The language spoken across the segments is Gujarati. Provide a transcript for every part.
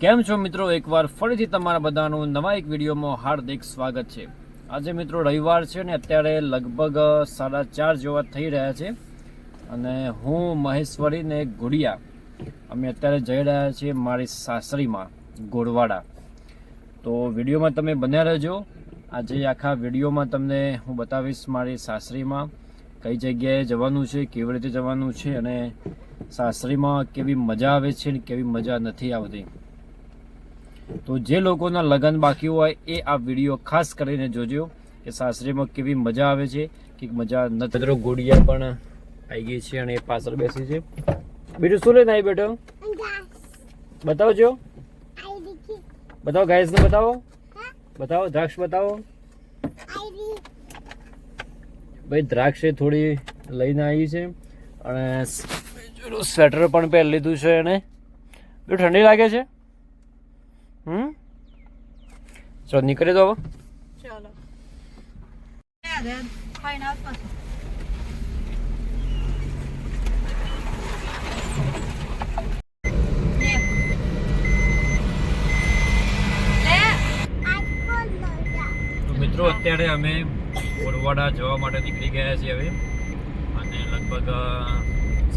કેમ છો મિત્રો, એકવાર ફરીથી તમારા બધાનું નવા એક વિડીયોમાં હાર્દિક સ્વાગત છે। આજે મિત્રો રવિવાર છે ને અત્યારે લગભગ 4:30 જેવા થઈ રહ્યા છે અને હું મહેશ્વરી ને ગુડિયા અમે અત્યારે જઈ રહ્યા છીએ મારી સાસરીમાં ગોરવાડા। તો વિડીયોમાં તમે બન્યા રહેજો। આજે આખા વિડીયોમાં તમને હું બતાવીશ મારી સાસરીમાં કઈ જગ્યાએ જવાનું છે, કેવી રીતે જવાનું છે અને સાસરીમાં કેવી મજા આવે છે ને કેવી મજા નથી આવતી। તો જે લોકોના લગ્ન બાકી હોય એ આ વિડીયો ખાસ કરીને જોજો કે સાસરીમાં કેવી મજા આવે છે કે મજા નથી। મિત્રો ગુડિયા પણ આવી ગઈ છે અને એ પાછળ બેસી છે। બેટું શું લઈને આવી બેટો? બતાવજો, બતાવો, ગાઈસને બતાવો, બતાવો, દ્રાક્ષ બતાવો ભાઈ। દ્રાક્ષ થોડી લઈને આવી છે અને સ્વેટર પણ પહેરી લીધું છે એને। બહુ ઠંડી લાગે છે। ચલો નીકળે તો હવે ચલો તો મિત્રો અત્યારે અમે ગોરવાડા જવા માટે નીકળી ગયા છીએ હવે અને લગભગ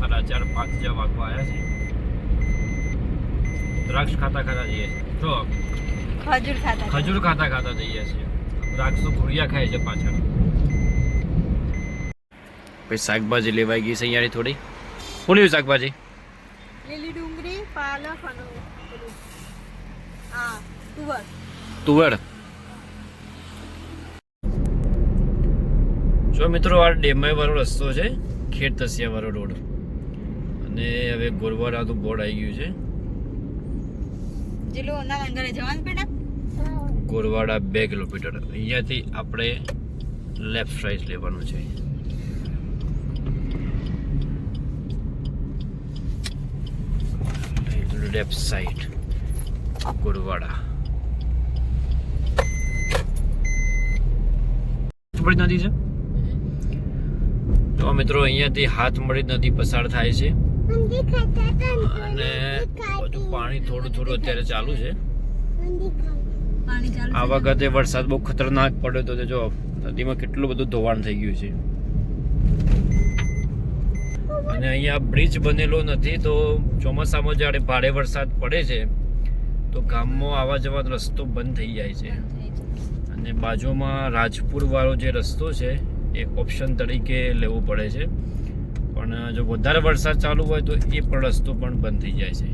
4:30-5 જેવા વાગવા આવ્યા છે। દ્રાક્ષ ખાતા ખાતા જઈએ છીએ, જો ખજૂર ખાતા ખાતા જઈએ છીએ। દ્રાક્ષ તો ભૂરિયા ખાય છે પાછળ। પછી શાકભાજી લેવાઈ ગઈ છે અહીંયાની થોડી। શું લેવું શાકભાજી? લીલી ડુંગળી, પાલક અને તુવેર। જો મિત્રો આ ડેમાઈ વાળો રસ્તો છે, ખેડ તસિયા વાળો રોડ અને હવે ગોરવાડાનું બોર્ડ આવી ગયું છે। ગોરવાડા 2 કિલોમીટર અહીંયાથી આપણે લેફ્ટ સાઈડ લેવાનું છે। લેફ્ટ સાઈડ ગોરવાડા બડી નદી છે। તો મિત્રો અહીંયાથી હાથમળી નદી પસાર થાય છે અને બધું પાણી થોડું થોડું અત્યારે ચાલુ છે। આ વખતે વરસાદ બહુ ખતરનાક પડ્યો તો જો નદીમાં કેટલું બધું ધોવાણ થઈ ગયું છે અને અહીંયા બ્રિજ બનેલો નથી તો ચોમાસામાં જ્યારે ભારે વરસાદ પડે છે તો ગામમાં આવવા જવાનો રસ્તો બંધ થઈ જાય છે અને બાજુમાં રાજપુર વાળો જે રસ્તો છે એ ઓપ્શન તરીકે લેવો પડે છે, પણ જો વધારે વરસાદ ચાલુ હોય તો એ પણ રસ્તો પણ બંધ થઈ જાય છે।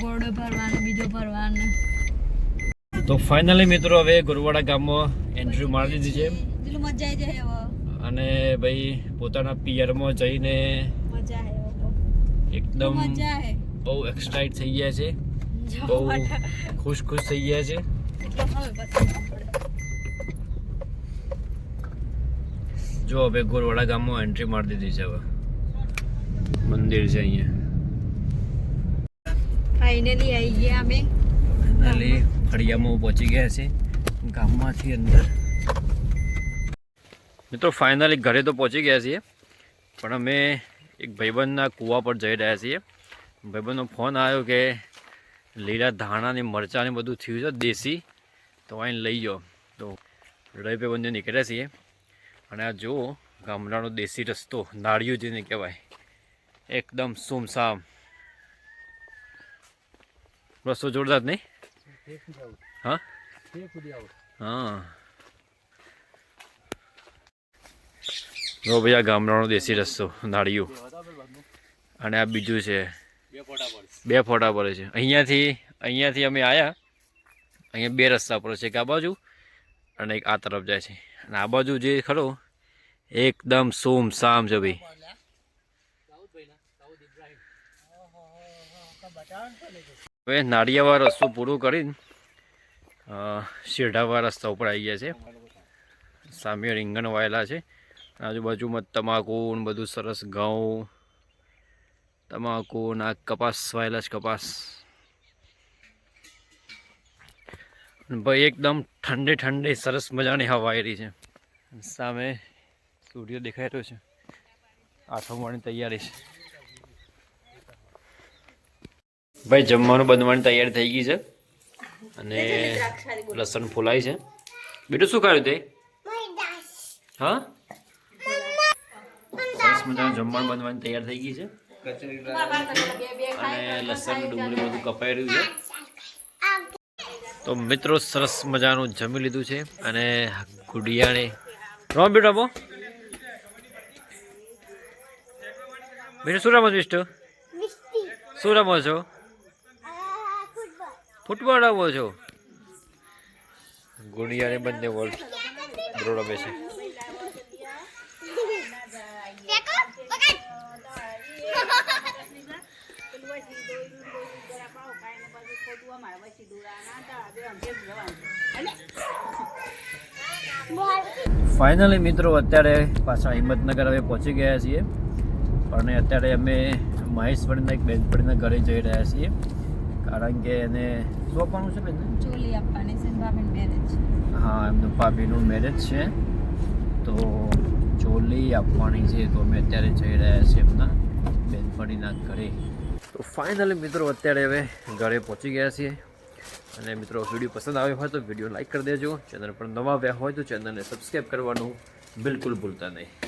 ગોળો ભરવાનો, બીજો ભરવાનો। તો ફાઇનલી મિત્રો હવે ગોરવાડા ગામમાં એન્ટ્રી મારી દીધી છે મજા આવી જાય હવે અને ભાઈ પોતાના પિયરમાં જઈને મજા આવે, એકદમ મજા આવે, બહુ એક્સાઇટ થઈ ગયા છે, બહુ ખુશ થઈ ગયા છે। જો હવે ગોરવાડા ગામમાં એન્ટ્રી મારી દીધી છે। હવે મંદિર છે અહીંયા। ફાઇનલી આવી ગયા અમે, ફાઇનલી ફળિયામાં પહોંચી ગયા છે ગામમાંથી અંદર। મિત્રો ફાઇનલી ઘરે તો પહોંચી ગયા છીએ પણ અમે એક ભાઈબંધના કૂવા પર જઈ રહ્યા છીએ। ભાઈબંધનો ફોન આવ્યો કે લીલા ધાણા ને મરચાં ને બધું થયું છે દેશી, તો આવીને લઈ જાઓ। તો રવિ બંને નીકળ્યા છીએ અને આ જુઓ ગામડાનો દેશી રસ્તો, નાળિયું જેને કહેવાય, એકદમ સુમસામ રસ્તો। જોરદાર નહીં? હા હા, જો ભાઈ આ ગામડાનો દેશી રસ્તો નાળિયું અને આ બીજું છે 2 ફોટા પડે છે। અહીંયાથી અમે આવ્યા, અહીંયા 2 રસ્તા પડે છે, એક આ બાજુ અને એક આ તરફ જાય છે અને આ બાજુ જે ખરો એકદમ સુમસામ છે ભાઈ। હવે નાળિયાવાળો રસ્તો પૂરું કરીને શેઢાવાળા રસ્તા ઉપર આવી ગયા છે। સામે રીંગણ વાયેલા છે, આજુબાજુમાં તમાકુ ને બધું સરસ, ઘઉં, તમાકુ ના કપાસ વાયેલા છે, કપાસ ભાઈ એકદમ ઠંડી સરસ મજાની હવા આવી રહી છે। સામે સૂર્ય દેખાઈ રહ્યો છે, આથમવાની તૈયારી છે। ભાઈ જમવાનું બનવાની તૈયારી થઈ ગઈ છે અને લસણ ફોલાય છે. બેટું શું ખાયું તે? હા, સરસ મજાનું જમવાનું બનવાની તૈયાર થઈ ગઈ છે અને લસણ ડુંગળી બધું કપાઈ રહ્યું છે. તો મિત્રો સરસ મજાનું જમી લીધું છે અને ગુડિયાને રમો બેટા રમો. બેટા શું રમો છો મિસ્ટર? શું રમો છો? ફૂટબોલ રમો છો? ગુડિયાને બંને બોલ રમે છે. ફાઇનલી મિત્રો અત્યારે પાછા હિંમતનગર હવે પહોંચી ગયા છીએ અને અત્યારે અમે મહેશ્વરીના એક બેનપણીના ઘરે જઈ રહ્યા છીએ કારણ કે એને શું આપવાનું છે બેન? ચોલી આપવાની છે ભાભીનું મેરેજ. હા, એમનું ભાભીનું મેરેજ છે તો ચોલી આપવાની છે તો અમે અત્યારે જઈ રહ્યા છીએ એમના બેનપણીના ઘરે. તો ફાઇનલી મિત્રો અત્યારે હવે ઘરે પહોંચી ગયા છીએ અને મિત્રો વિડીયો પસંદ આવ્યો હોય તો વિડીયો લાઈક કરી દેજો. ચેનલ પર નવા આવ્યા હોય તો ચેનલને સબસ્ક્રાઈબ કરવાનું બિલકુલ ભૂલતા નહીં.